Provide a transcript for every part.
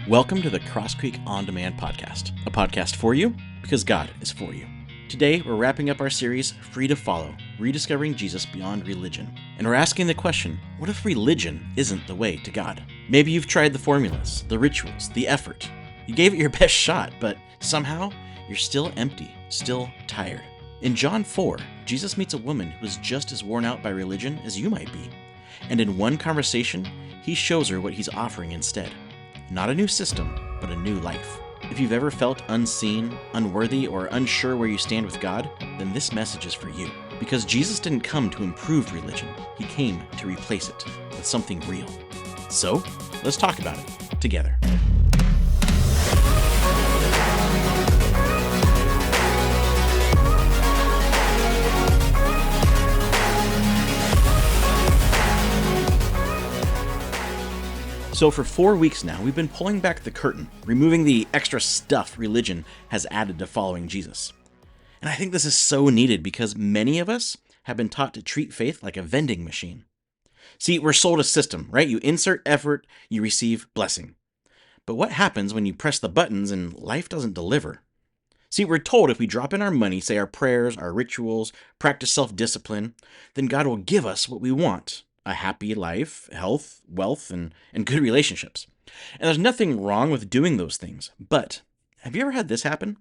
Welcome to the Cross Creek On Demand podcast, a podcast for you because God is for you. Today, we're wrapping up our series, Free to Follow, Rediscovering Jesus Beyond Religion. And we're asking the question, what if religion isn't the way to God? Maybe you've tried the formulas, the rituals, the effort. You gave it your best shot, but somehow you're still empty, still tired. In John 4, Jesus meets a woman who is just as worn out by religion as you might be. And in one conversation, he shows her what he's offering instead. Not a new system, but a new life. If you've ever felt unseen, unworthy, or unsure where you stand with God, then this message is for you. Because Jesus didn't come to improve religion, he came to replace it with something real. So, let's talk about it together. So for 4 weeks now, we've been pulling back the curtain, removing the extra stuff religion has added to following Jesus. And I think this is so needed because many of us have been taught to treat faith like a vending machine. See, we're sold a system, right? You insert effort, you receive blessing. But what happens when you press the buttons and life doesn't deliver? See, we're told if we drop in our money, say our prayers, our rituals, practice self-discipline, then God will give us what we want. A happy life, health, wealth, and good relationships. And there's nothing wrong with doing those things. But have you ever had this happen?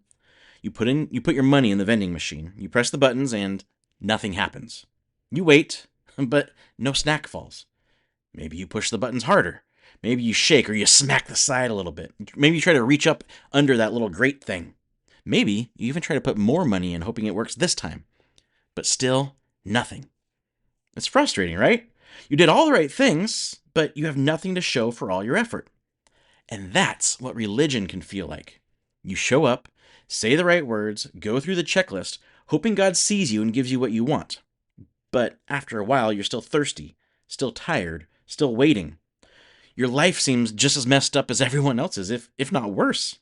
You put your money in the vending machine, you press the buttons, and nothing happens. You wait, but no snack falls. Maybe you push the buttons harder. Maybe you shake or you smack the side a little bit. Maybe you try to reach up under that little grate thing. Maybe you even try to put more money in hoping it works this time. But still, nothing. It's frustrating, right? You did all the right things, but you have nothing to show for all your effort. And that's what religion can feel like. You show up, say the right words, go through the checklist, hoping God sees you and gives you what you want. But after a while, you're still thirsty, still tired, still waiting. Your life seems just as messed up as everyone else's, if not worse.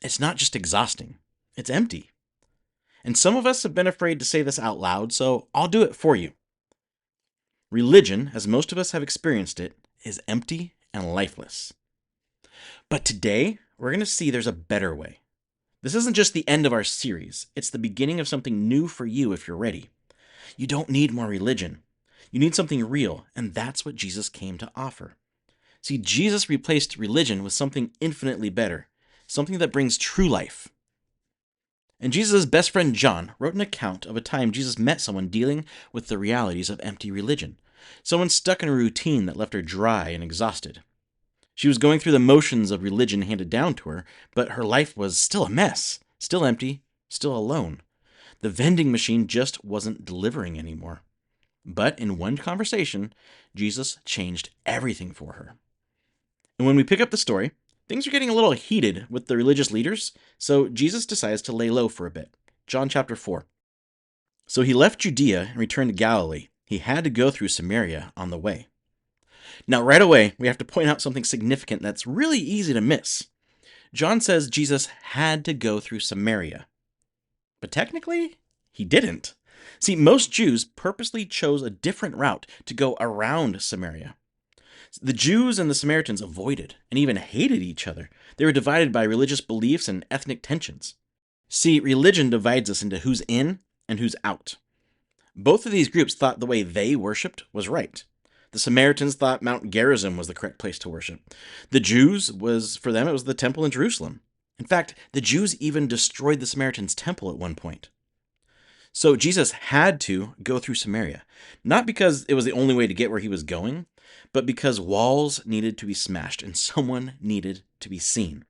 It's not just exhausting, it's empty. And some of us have been afraid to say this out loud, so I'll do it for you. Religion, as most of us have experienced it, is empty and lifeless. But today, we're going to see there's a better way. This isn't just the end of our series. It's the beginning of something new for you if you're ready. You don't need more religion. You need something real, and that's what Jesus came to offer. See, Jesus replaced religion with something infinitely better, something that brings true life. And Jesus' best friend John wrote an account of a time Jesus met someone dealing with the realities of empty religion. Someone stuck in a routine that left her dry and exhausted. She was going through the motions of religion handed down to her, but her life was still a mess, still empty, still alone. The vending machine just wasn't delivering anymore. But in one conversation, Jesus changed everything for her. And when we pick up the story, things are getting a little heated with the religious leaders, so Jesus decides to lay low for a bit. John chapter 4. So he left Judea and returned to Galilee. He had to go through Samaria on the way. Now, right away, we have to point out something significant that's really easy to miss. John says Jesus had to go through Samaria. But technically, he didn't. See, most Jews purposely chose a different route to go around Samaria. The Jews and the Samaritans avoided and even hated each other. They were divided by religious beliefs and ethnic tensions. See, religion divides us into who's in and who's out. Both of these groups thought the way they worshipped was right. The Samaritans thought Mount Gerizim was the correct place to worship. The Jews, for them, it was the temple in Jerusalem. In fact, the Jews even destroyed the Samaritans' temple at one point. So Jesus had to go through Samaria, not because it was the only way to get where he was going, but because walls needed to be smashed and someone needed to be seen.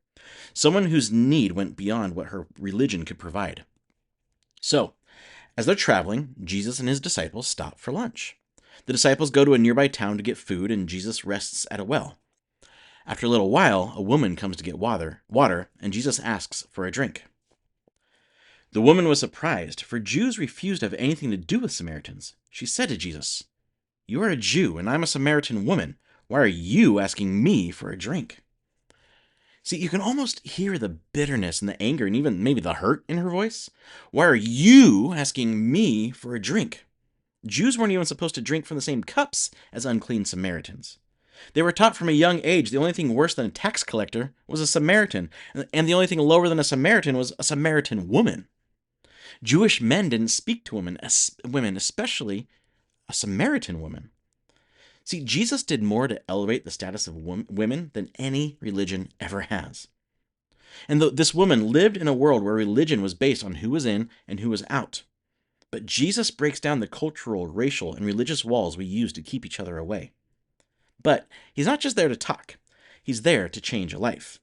Someone whose need went beyond what her religion could provide. So, as they're traveling, Jesus and his disciples stop for lunch. The disciples go to a nearby town to get food, and Jesus rests at a well. After a little while, a woman comes to get water, and Jesus asks for a drink. The woman was surprised, for Jews refused to have anything to do with Samaritans. She said to Jesus, "You are a Jew, and I'm a Samaritan woman. Why are you asking me for a drink?" See, you can almost hear the bitterness and the anger and even maybe the hurt in her voice. Why are you asking me for a drink? Jews weren't even supposed to drink from the same cups as unclean Samaritans. They were taught from a young age the only thing worse than a tax collector was a Samaritan, and the only thing lower than a Samaritan was a Samaritan woman. Jewish men didn't speak to women, especially a Samaritan woman. See, Jesus did more to elevate the status of women than any religion ever has. And this woman lived in a world where religion was based on who was in and who was out. But Jesus breaks down the cultural, racial, and religious walls we use to keep each other away. But he's not just there to talk, he's there to change a life.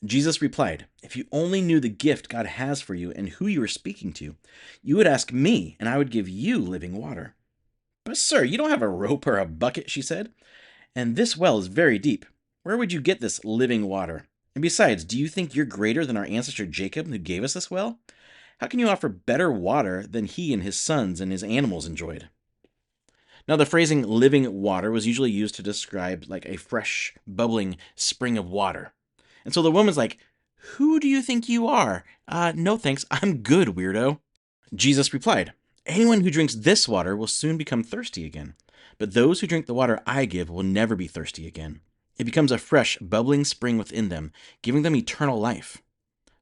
Jesus replied, "If you only knew the gift God has for you and who you are speaking to, you would ask me, and I would give you living water." "But sir, you don't have a rope or a bucket," she said. "And this well is very deep. Where would you get this living water? And besides, do you think you're greater than our ancestor Jacob, who gave us this well? How can you offer better water than he and his sons and his animals enjoyed?" Now, the phrasing living water was usually used to describe like a fresh, bubbling spring of water. And so the woman's like, "Who do you think you are? No thanks, I'm good, weirdo." Jesus replied, "Anyone who drinks this water will soon become thirsty again. But those who drink the water I give will never be thirsty again. It becomes a fresh, bubbling spring within them, giving them eternal life."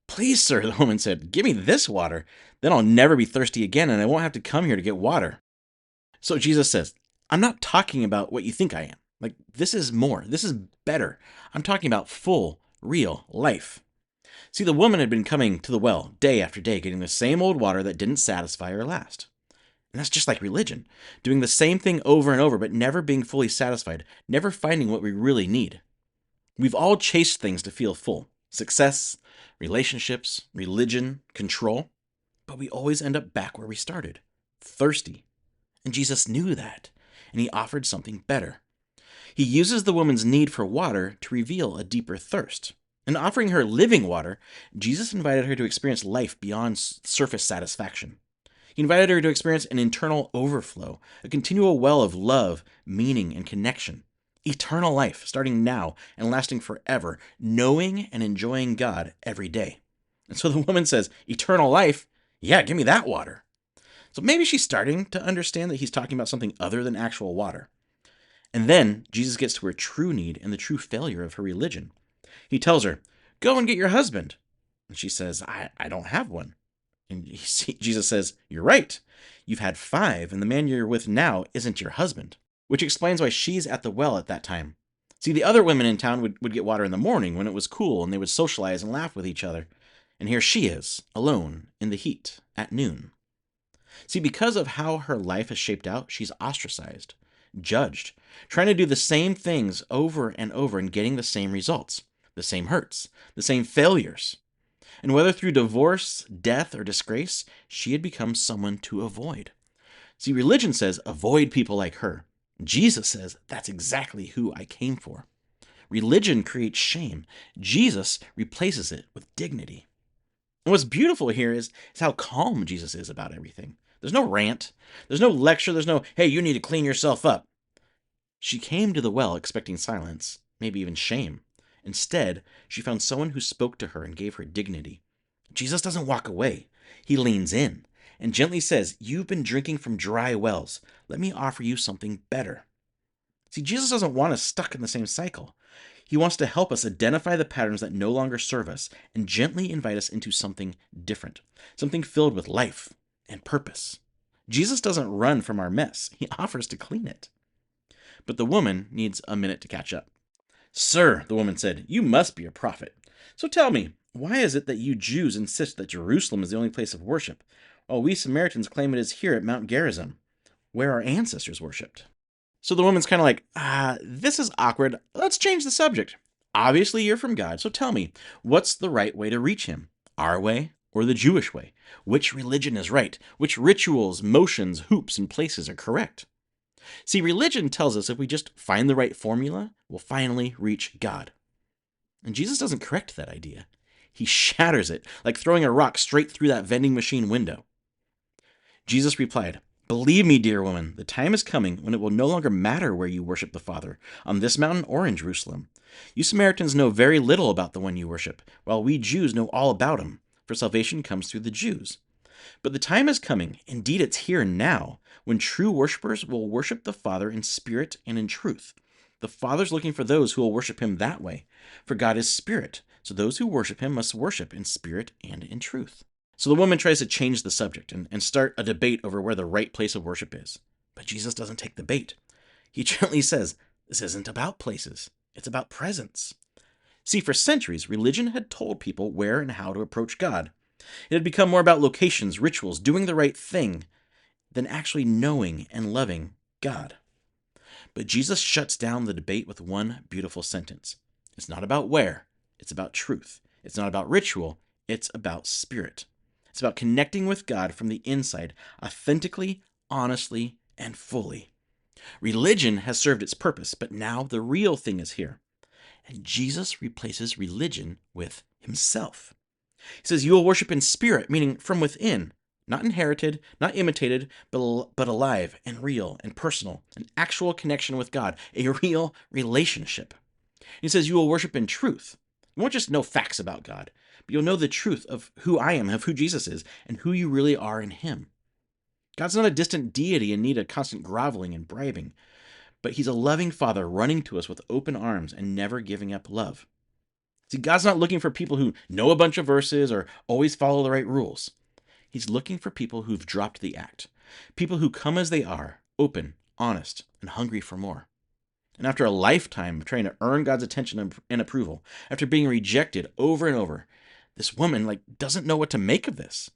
"Please, sir," the woman said, "give me this water. Then I'll never be thirsty again, and I won't have to come here to get water." So Jesus says, "I'm not talking about what you think I am. Like, this is more. This is better. I'm talking about full, real life." See, the woman had been coming to the well day after day, getting the same old water that didn't satisfy or last. And that's just like religion, doing the same thing over and over, but never being fully satisfied, never finding what we really need. We've all chased things to feel full: success, relationships, religion, control. But we always end up back where we started: thirsty. And Jesus knew that, and he offered something better. He uses the woman's need for water to reveal a deeper thirst. In offering her living water, Jesus invited her to experience life beyond surface satisfaction. He invited her to experience an internal overflow, a continual well of love, meaning, and connection. Eternal life, starting now and lasting forever, knowing and enjoying God every day. And so the woman says, "Eternal life? Yeah, give me that water." So maybe she's starting to understand that he's talking about something other than actual water. And then Jesus gets to her true need and the true failure of her religion. He tells her, "Go and get your husband." And she says, I don't have one. And Jesus says, "You're right. You've had 5, and the man you're with now isn't your husband." Which explains why she's at the well at that time. See, the other women in town would get water in the morning when it was cool, and they would socialize and laugh with each other. And here she is, alone, in the heat, at noon. See, because of how her life has shaped out, she's ostracized, judged, trying to do the same things over and over and getting the same results, the same hurts, the same failures. And whether through divorce, death, or disgrace, she had become someone to avoid. See, religion says avoid people like her. Jesus says that's exactly who I came for. Religion creates shame. Jesus replaces it with dignity. And what's beautiful here is how calm Jesus is about everything. There's no rant. There's no lecture. There's no, "Hey, you need to clean yourself up." She came to the well expecting silence, maybe even shame. Instead, she found someone who spoke to her and gave her dignity. Jesus doesn't walk away. He leans in and gently says, "You've been drinking from dry wells. Let me offer you something better." See, Jesus doesn't want us stuck in the same cycle. He wants to help us identify the patterns that no longer serve us and gently invite us into something different, something filled with life and purpose. Jesus doesn't run from our mess. He offers to clean it. But the woman needs a minute to catch up. "Sir," the woman said, "you must be a prophet. So tell me, why is it that you Jews insist that Jerusalem is the only place of worship, while we Samaritans claim it is here at Mount Gerizim, where our ancestors worshipped?" So the woman's kind of like, this is awkward. Let's change the subject. Obviously, you're from God, so tell me, what's the right way to reach him? Our way or the Jewish way? Which religion is right? Which rituals, motions, hoops, and places are correct? See, religion tells us if we just find the right formula, we'll finally reach God. And Jesus doesn't correct that idea. He shatters it, like throwing a rock straight through that vending machine window. Jesus replied, "Believe me, dear woman, the time is coming when it will no longer matter where you worship the Father, on this mountain or in Jerusalem. You Samaritans know very little about the one you worship, while we Jews know all about him, for salvation comes through the Jews. But the time is coming, indeed it's here now, when true worshipers will worship the Father in spirit and in truth. The Father's looking for those who will worship him that way. For God is spirit, so those who worship him must worship in spirit and in truth. So the woman tries to change the subject and start a debate over where the right place of worship is. But Jesus doesn't take the bait. He gently says, this isn't about places, it's about presence. See, for centuries, religion had told people where and how to approach God. It had become more about locations, rituals, doing the right thing, than actually knowing and loving God. But Jesus shuts down the debate with one beautiful sentence. It's not about where, it's about truth. It's not about ritual, it's about spirit. It's about connecting with God from the inside, authentically, honestly, and fully. Religion has served its purpose, but now the real thing is here. And Jesus replaces religion with himself. He says, you will worship in spirit, meaning from within, not inherited, not imitated, but alive and real and personal, an actual connection with God, a real relationship. He says, you will worship in truth. You won't just know facts about God, but you'll know the truth of who I am, of who Jesus is, and who you really are in him. God's not a distant deity in need of constant groveling and bribing, but he's a loving Father running to us with open arms and never giving up love. See, God's not looking for people who know a bunch of verses or always follow the right rules. He's looking for people who've dropped the act, people who come as they are, open, honest, and hungry for more. And after a lifetime of trying to earn God's attention and approval, after being rejected over and over, this woman doesn't know what to make of this.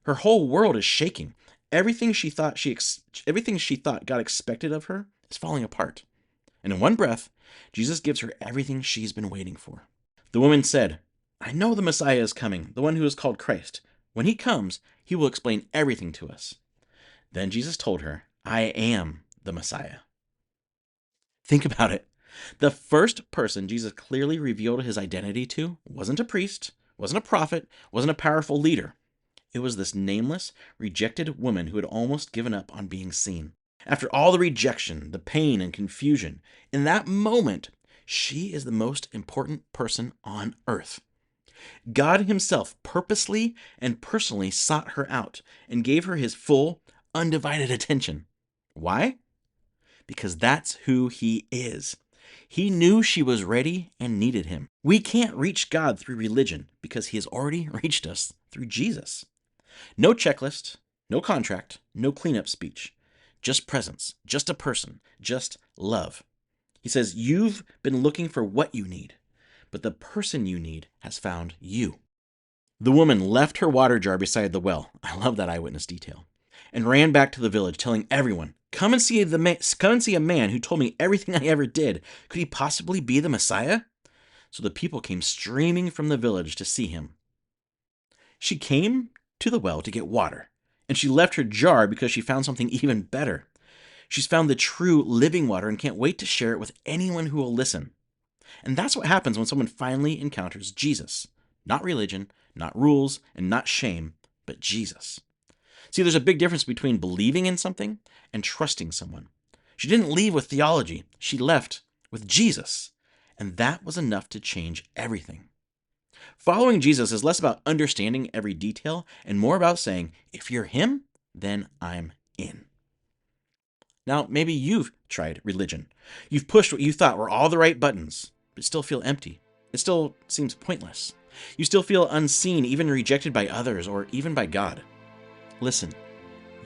Her whole world is shaking. Everything she thought God expected of her is falling apart. And in one breath, Jesus gives her everything she's been waiting for. The woman said, I know the Messiah is coming, the one who is called Christ. When he comes, he will explain everything to us. Then Jesus told her, I am the Messiah. Think about it. The first person Jesus clearly revealed his identity to wasn't a priest, wasn't a prophet, wasn't a powerful leader. It was this nameless, rejected woman who had almost given up on being seen. After all the rejection, the pain, and confusion, in that moment, she is the most important person on earth. God himself purposely and personally sought her out and gave her his full, undivided attention. Why? Because that's who he is. He knew she was ready and needed him. We can't reach God through religion because he has already reached us through Jesus. No checklist, no contract, no cleanup speech. Just presence, just a person, just love. He says, you've been looking for what you need, but the person you need has found you. The woman left her water jar beside the well. I love that eyewitness detail. And ran back to the village, telling everyone, come and see a man who told me everything I ever did. Could he possibly be the Messiah? So the people came streaming from the village to see him. She came to the well to get water, and she left her jar because she found something even better. She's found the true living water and can't wait to share it with anyone who will listen. And that's what happens when someone finally encounters Jesus. Not religion, not rules, and not shame, but Jesus. See, there's a big difference between believing in something and trusting someone. She didn't leave with theology. She left with Jesus. And that was enough to change everything. Following Jesus is less about understanding every detail and more about saying, if you're him, then I'm in. Now, maybe you've tried religion. You've pushed what you thought were all the right buttons, but still feel empty. It still seems pointless. You still feel unseen, even rejected by others or even by God. Listen,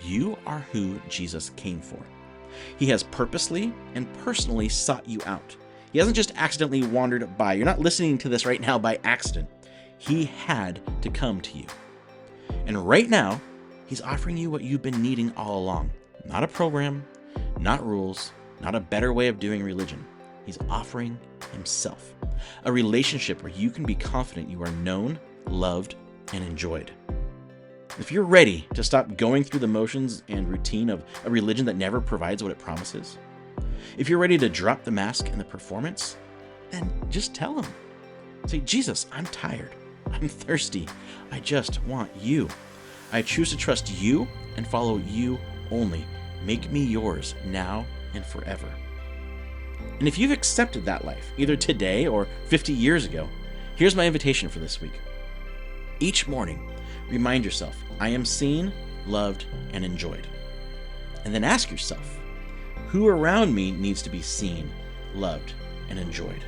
you are who Jesus came for. He has purposely and personally sought you out. He hasn't just accidentally wandered by. You're not listening to this right now by accident. He had to come to you. And right now, he's offering you what you've been needing all along. Not a program, not rules, not a better way of doing religion. He's offering himself. A relationship where you can be confident you are known, loved, and enjoyed. If you're ready to stop going through the motions and routine of a religion that never provides what it promises, if you're ready to drop the mask and the performance, then just tell him. Say, Jesus, I'm tired. I'm thirsty. I just want you. I choose to trust you and follow you only. Make me yours now and forever. And if you've accepted that life, either today or 50 years ago, here's my invitation for this week. Each morning, remind yourself, I am seen, loved, and enjoyed. And then ask yourself, who around me needs to be seen, loved, and enjoyed.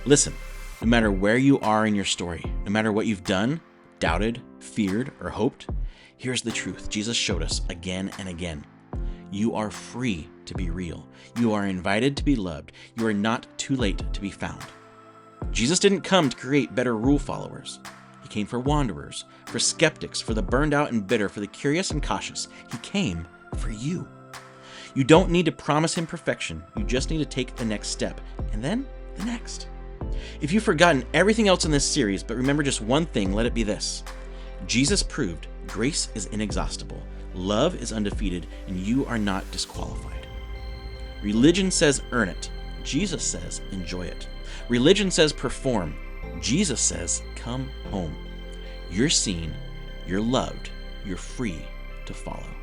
Listen, no matter where you are in your story, no matter what you've done, doubted, feared, or hoped, here's the truth Jesus showed us again and again. You are free to be real. You are invited to be loved. You are not too late to be found. Jesus didn't come to create better rule followers. He came for wanderers, for skeptics, for the burned out and bitter, for the curious and cautious. He came for you. You don't need to promise him perfection. You just need to take the next step, and then the next. If you've forgotten everything else in this series, but remember just one thing, let it be this. Jesus proved grace is inexhaustible, love is undefeated, and you are not disqualified. Religion says earn it. Jesus says enjoy it. Religion says perform. Jesus says come home. You're seen, you're loved, you're free to follow.